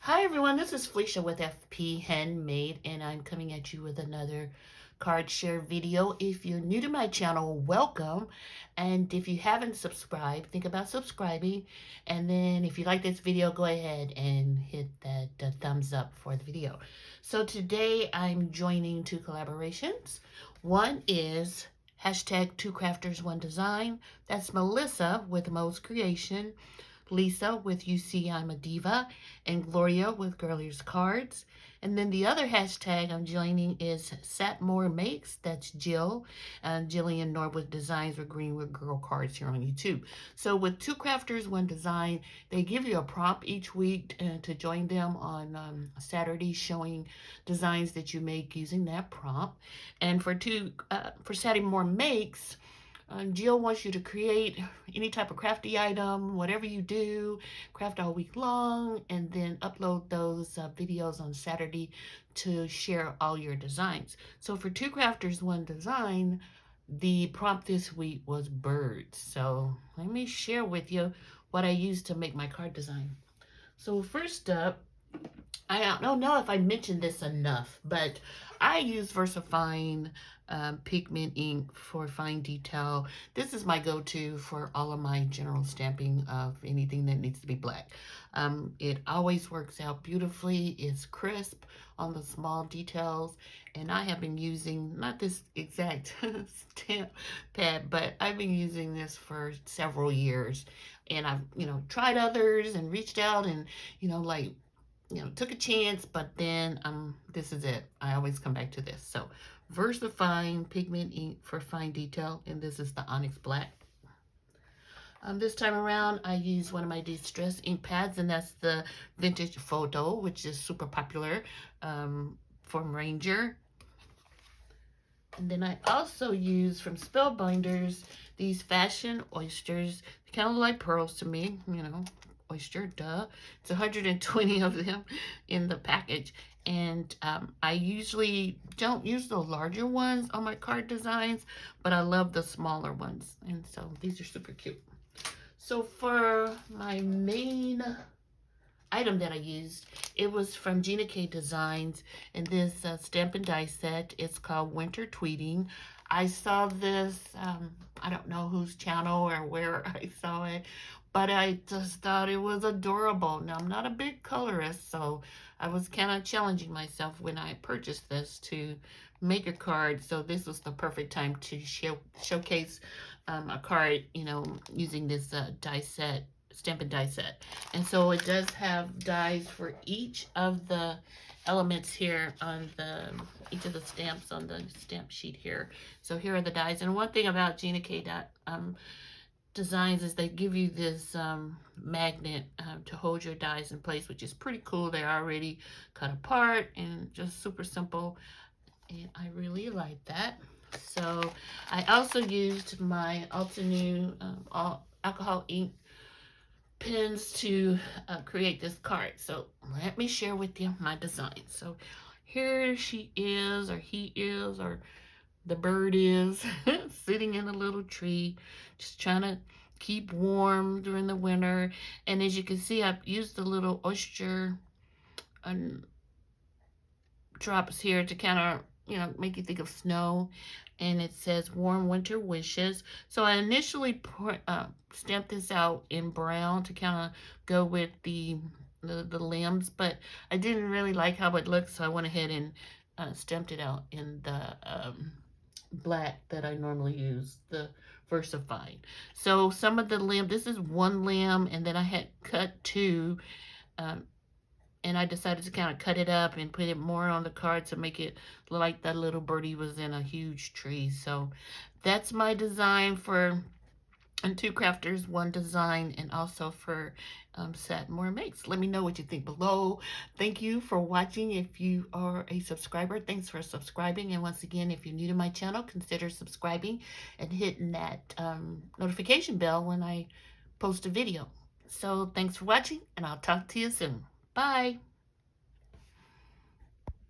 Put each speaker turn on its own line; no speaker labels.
Hi everyone, this is Felicia with FP Handmade, and I'm coming at you with another card share video. If you're new to my channel, welcome. And if you haven't subscribed, think about subscribing. And then if you like this video, go ahead and hit that thumbs up for the video. So today I'm joining two collaborations. One is hashtag Two Crafters One Design. That's Melissa with Moe Creations, Lisa with UCYIMADIVA, and Gloria with Girlie's Cards. And then the other hashtag I'm joining is satmornmakes. That's Jill and Jillian Norwood Designs with Greenwood Girl Cards here on YouTube. So with Two Crafters One Design, they give you a prompt each week to join them on Saturday, showing designs that you make using that prompt. And for satmornmakes, Jill wants you to create any type of crafty item, whatever you do, craft all week long, and then upload those videos on Saturday to share all your designs. So for Two Crafters One Design, the prompt this week was birds. So let me share with you what I used to make my card design. So first up, I don't know if I mentioned this enough, but I use VersaFine pigment ink for fine detail. This is my go-to for all of my general stamping of anything that needs to be black. It always works out beautifully. It's crisp on the small details, and I have been using, not this exact stamp pad, but I've been using this for several years, and I've, tried others and reached out and, like, took a chance, but then this is it. I always come back to this. So VersaFine pigment ink for fine detail, and this is the Onyx Black. This time around, I use one of my Distress ink pads, and that's the Vintage Photo, which is super popular from Ranger. And then I also use from Spellbinders these Fashion Oysters. They kind of look like pearls to me, oyster, duh. It's 120 of them in the package. And I usually don't use the larger ones on my card designs, but I love the smaller ones. And so these are super cute. So for my main item that I used, it was from Gina K Designs, and this stamp and die set. It's called Winter Tweeting. I saw this, I don't know whose channel or where I saw it, but I just thought it was adorable. Now, I'm not a big colorist, so I was kind of challenging myself when I purchased this to make a card. So this was the perfect time to showcase a card, using this die set, stamp and die set. And so it does have dies for each of the elements here on each of the stamps on the stamp sheet here. So here are the dies. And one thing about Gina K Designs is they give you this magnet to hold your dies in place, which is pretty cool. They're already cut apart and just super simple, and I really like that. So I also used my Altenew alcohol ink pens to create this card. So let me share with you my design. So here she is, or he is, or the bird is sitting in a little tree, just trying to keep warm during the winter. And as you can see, I've used the little oyster drops here to kind of, make you think of snow. And it says warm winter wishes. So I initially stamped this out in brown to kind of go with the limbs, but I didn't really like how it looked, so I went ahead and stamped it out in the black that I normally use, the VersaFine. So some of the limb, this is one limb, and then I had cut two, and I decided to kind of cut it up and put it more on the card to make it look like that little birdie was in a huge tree. So that's my design for Two Crafters One Design, and also for satmornmakes. Let me know what you think below. Thank you for watching. If you are a subscriber, thanks for subscribing. And once again, if you're new to my channel, consider subscribing and hitting that notification bell when I post a video. So thanks for watching, and I'll talk to you soon. Bye.